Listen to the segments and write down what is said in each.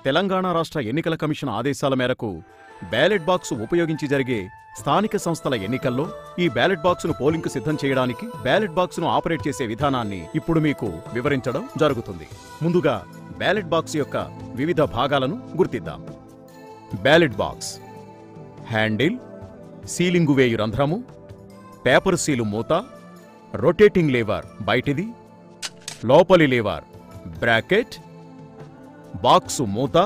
తెలంగాణ రాష్ట్ర ఎన్నికల కమిషన్ ఆదేశాల మేరకు బ్యాలెట్ బాక్స్ ఉపయోగించి జరిగే స్థానిక సంస్థల ఎన్నికల్లో ఈ బ్యాలెట్ బాక్సును పోలింగ్కు సిద్ధం చేయడానికి బ్యాలెట్ బాక్సును ఆపరేట్ చేసే విధానాన్ని ఇప్పుడు మీకు వివరించడం జరుగుతుంది. ముందుగా బ్యాలెట్ బాక్స్ యొక్క వివిధ భాగాలను గుర్తిద్దాం. బ్యాలెట్ బాక్స్ హ్యాండిల్, సీలింగు వేయు రంధ్రము, పేపర్ సీలు మూత, రొటేటింగ్ లేవర్ బయటిది, లోపలి లేవర్ బ్రాకెట్, బాక్సు మూత,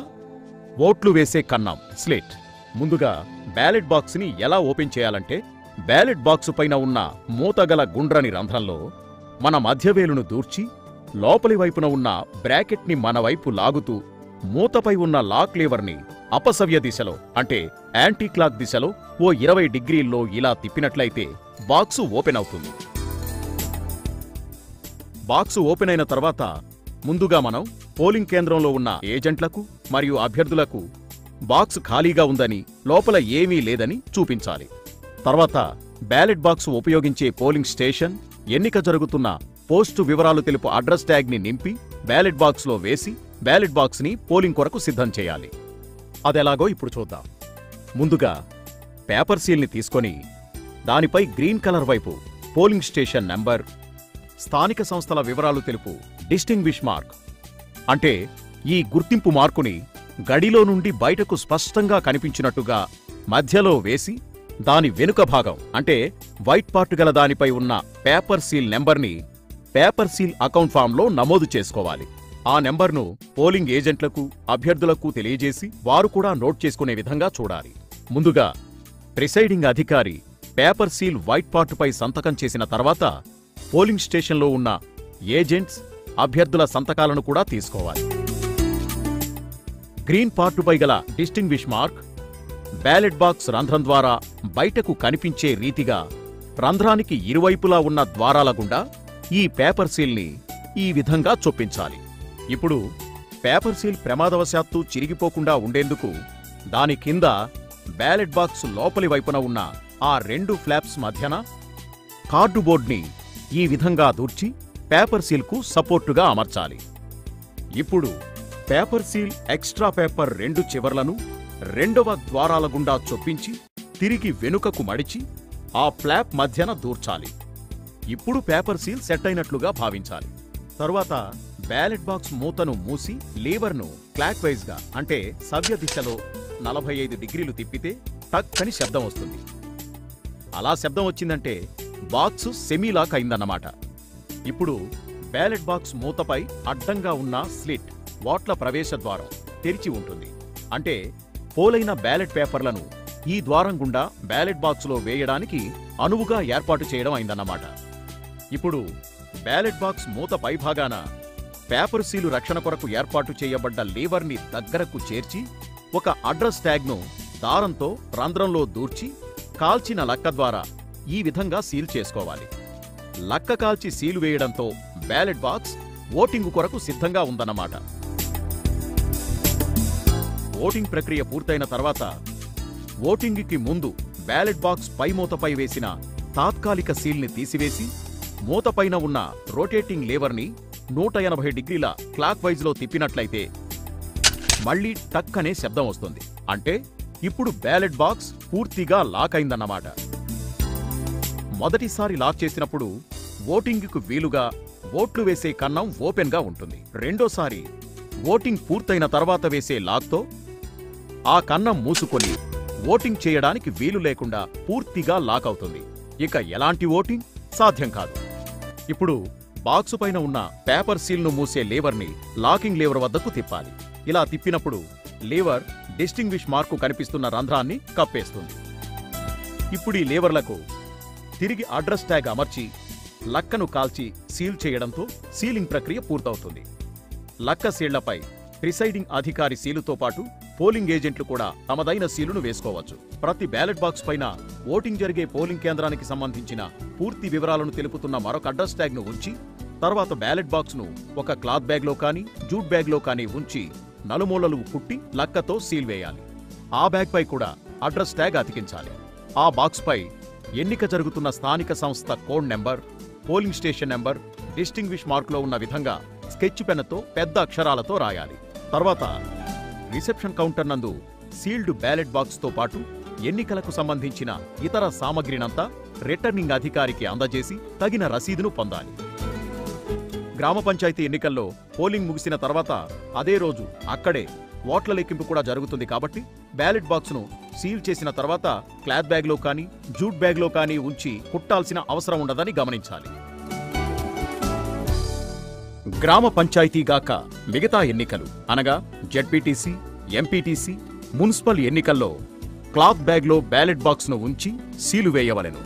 ఓట్లు వేసే కన్నం స్లిట్. ముందుగా బ్యాలెట్ బాక్స్ని ఎలా ఓపెన్ చేయాలంటే బ్యాలెట్ బాక్సు పైన ఉన్న మూతగల గుండ్రని రంధ్రంలో మన మధ్యవేలును దూర్చి లోపలి వైపున ఉన్న బ్రాకెట్ని మన వైపు లాగుతూ మూతపై ఉన్న లాక్ లీవర్ని అపసవ్య దిశలో అంటే యాంటీ క్లాక్ దిశలో ఓ 20 డిగ్రీల్లో ఇలా తిప్పినట్లయితే బాక్సు ఓపెన్ అవుతుంది. బాక్సు ఓపెన్ అయిన తర్వాత ముందుగా మనం పోలింగ్ కేంద్రంలో ఉన్న ఏజెంట్లకు మరియు అభ్యర్థులకు బాక్స్ ఖాళీగా ఉందని, లోపల ఏమీ లేదని చూపించాలి. తర్వాత బ్యాలెట్ బాక్స్ ఉపయోగించే పోలింగ్ స్టేషన్, ఎన్నిక జరుగుతున్న పోస్టు వివరాలు తెలుపు అడ్రస్ ట్యాగ్ని నింపి బ్యాలెట్ బాక్స్లో వేసి బ్యాలెట్ బాక్స్ని పోలింగ్ కొరకు సిద్ధం చేయాలి. అదెలాగో ఇప్పుడు చూద్దాం. ముందుగా పేపర్ సీల్ని తీసుకొని దానిపై గ్రీన్ కలర్ వైపు పోలింగ్ స్టేషన్ నంబర్, స్థానిక సంస్థల వివరాలు తెలుపు డిస్టింగ్విష్ మార్క్ అంటే ఈ గుర్తింపు మార్కుని గడిలో నుండి బయటకు స్పష్టంగా కనిపించినట్టుగా మధ్యలో వేసి దాని వెనుక భాగం అంటే వైట్ పార్ట్ గల దానిపై ఉన్న పేపర్ సీల్ నెంబర్ని పేపర్ సీల్ అకౌంట్ ఫామ్లో నమోదు చేసుకోవాలి. ఆ నెంబర్ను పోలింగ్ ఏజెంట్లకు, అభ్యర్థులకు తెలియజేసి వారు కూడా నోట్ చేసుకునే విధంగా చూడాలి. ముందుగా ప్రిసైడింగ్ అధికారి పేపర్ సీల్ వైట్ పార్టుపై సంతకం చేసిన తర్వాత పోలింగ్ స్టేషన్లో ఉన్న ఏజెంట్స్, అభ్యర్థుల సంతకాలను కూడా తీసుకోవాలి. గ్రీన్ పార్టుపై గల డిస్టింగ్విష్ మార్క్ బ్యాలెట్ బాక్స్ రంధ్రం ద్వారా బయటకు కనిపించే రీతిగా రంధ్రానికి ఇరువైపులా ఉన్న ద్వారాల గుండా ఈ పేపర్ సీల్ని ఈ విధంగా చొప్పించాలి. ఇప్పుడు పేపర్ సీల్ ప్రమాదవశాత్తు చిరిగిపోకుండా ఉండేందుకు దాని కింద బ్యాలెట్ బాక్స్ లోపలి వైపున ఉన్న ఆ 2 ఫ్లాప్స్ మధ్యన కార్డుబోర్డ్ని ఈ విధంగా దూర్చి పేపర్ సీల్కు సపోర్టుగా అమర్చాలి. ఇప్పుడు పేపర్ సీల్ ఎక్స్ట్రా పేపర్ 2 చివర్లను 2వ ద్వారాల గుండా చొప్పించి తిరిగి వెనుకకు మడిచి ఆ ఫ్లాప్ మధ్యన దూర్చాలి. ఇప్పుడు పేపర్ సీల్ సెట్ అయినట్లుగా భావించాలి. తరువాత బ్యాలెట్ బాక్స్ మూతను మూసి లీవర్ను క్లాక్ వైజ్గా అంటే సవ్య దిశలో 45 డిగ్రీలు తిప్పితే టక్ అని శబ్దం వస్తుంది. అలా శబ్దం వచ్చిందంటే బాక్సు సెమీలాక్ అయిందన్నమాట. ఇప్పుడు బ్యాలెట్ బాక్స్ మూతపై అడ్డంగా ఉన్న స్లిట్ ఓట్ల ప్రవేశ ద్వారం తెరిచి ఉంటుంది. అంటే పోలైన బ్యాలెట్ పేపర్లను ఈ ద్వారం గుండా బ్యాలెట్ బాక్సులో వేయడానికి అనువుగా ఏర్పాటు చేయడం అయిందన్నమాట. ఇప్పుడు బ్యాలెట్ బాక్స్ మూత పైభాగాన పేపర్ సీలు రక్షణ కొరకు ఏర్పాటు చేయబడ్డ లీవర్ని దగ్గరకు చేర్చి ఒక అడ్రస్ ట్యాగ్ను దారంతో రంధ్రంలో దూర్చి కాల్చిన లక్క ద్వారా ఈ విధంగా సీల్ చేసుకోవాలి. లక్క కాల్చి సీలు వేయడంతో బ్యాలెట్ బాక్స్ ఓటింగు కొరకు సిద్ధంగా ఉందన్నమాట. ఓటింగ్ ప్రక్రియ పూర్తయిన తర్వాత ఓటింగ్కి ముందు బ్యాలెట్ బాక్స్ పై మూతపై వేసిన తాత్కాలిక సీల్ని తీసివేసి మూతపైన ఉన్న రొటేటింగ్ లేవర్ని 180 డిగ్రీల క్లాక్ వైజ్లో తిప్పినట్లయితే మళ్లీ టక్ అనే శబ్దం వస్తుంది. అంటే ఇప్పుడు బ్యాలెట్ బాక్స్ పూర్తిగా లాక్ అయిందన్నమాట. మొదటిసారి లాక్ చేసినప్పుడు ఓటింగ్కు వీలుగా ఓట్లు వేసే కన్నం ఓపెన్గా ఉంటుంది. రెండోసారి ఓటింగ్ పూర్తయిన తర్వాత వేసే లాక్తో ఆ కన్నం మూసుకొని ఓటింగ్ చేయడానికి వీలు లేకుండా పూర్తిగా లాక్ అవుతుంది. ఇక ఎలాంటి ఓటింగ్ సాధ్యం కాదు. ఇప్పుడు బాక్సు పైన ఉన్న పేపర్ సీల్ను మూసే లీవర్ని లాకింగ్ లీవర్ వద్దకు తిప్పాలి. ఇలా తిప్పినప్పుడు లీవర్ డిస్టింగ్విష్ మార్కు కనిపిస్తున్న రంధ్రాన్ని కప్పేస్తుంది. ఇప్పుడు ఈ లీవర్లకు తిరిగి అడ్రస్ ట్యాగ్ అమర్చి లక్కను కాల్చి సీల్ చేయడంతో సీలింగ్ ప్రక్రియ పూర్తవుతుంది. లక్క సీళ్లపై ప్రిసైడింగ్ అధికారి సీలుతో పాటు పోలింగ్ ఏజెంట్లు కూడా తమదైన సీలును వేసుకోవచ్చు. ప్రతి బ్యాలెట్ బాక్స్ పైన ఓటింగ్ జరిగే పోలింగ్ కేంద్రానికి సంబంధించిన పూర్తి వివరాలను తెలుపుతున్న మరొక అడ్రస్ ట్యాగ్ను ఉంచి తర్వాత బ్యాలెట్ బాక్స్ను ఒక క్లాత్ బ్యాగ్లో కానీ జూట్ బ్యాగ్లో కానీ ఉంచి నలుమూలలు కుట్టి లక్కతో సీల్ వేయాలి. ఆ బ్యాగ్పై కూడా అడ్రస్ ట్యాగ్ అతికించాలి. ఆ బాక్స్పై ఎన్నిక జరుగుతున్న స్థానిక సంస్థ code number, polling station number distinguish మార్కులో ఉన్న విధంగా స్కెచ్ పెన్నుతో పెద్ద అక్షరాలతో రాయాలి. తర్వాత రిసెప్షన్ కౌంటర్ నందు సీల్డ్ బ్యాలెట్ బాక్స్తో పాటు ఎన్నికలకు సంబంధించిన ఇతర సామగ్రినంతా రిటర్నింగ్ అధికారికి అందజేసి తగిన రసీదును పొందాలి. గ్రామ పంచాయతీ ఎన్నికల్లో పోలింగ్ ముగిసిన తర్వాత అదే రోజు అక్కడే ఓట్ల లెక్కింపు కూడా జరుగుతుంది కాబట్టి బ్యాలెట్ బాక్స్ను సీల్ చేసిన తర్వాత క్లాత్ బ్యాగ్లో కానీ జూట్ బ్యాగ్లో కానీ ఉంచి కుట్టాల్సిన అవసరం ఉండదని గమనించాలి. గ్రామ పంచాయతీగాక మిగతా ఎన్నికలు అనగా జెడ్పీటీసీ, ఎంపీటీసీ, మున్సిపల్ ఎన్నికల్లో క్లాత్ బ్యాగ్లో బ్యాలెట్ బాక్స్ను ఉంచి సీలు వేయవలెను.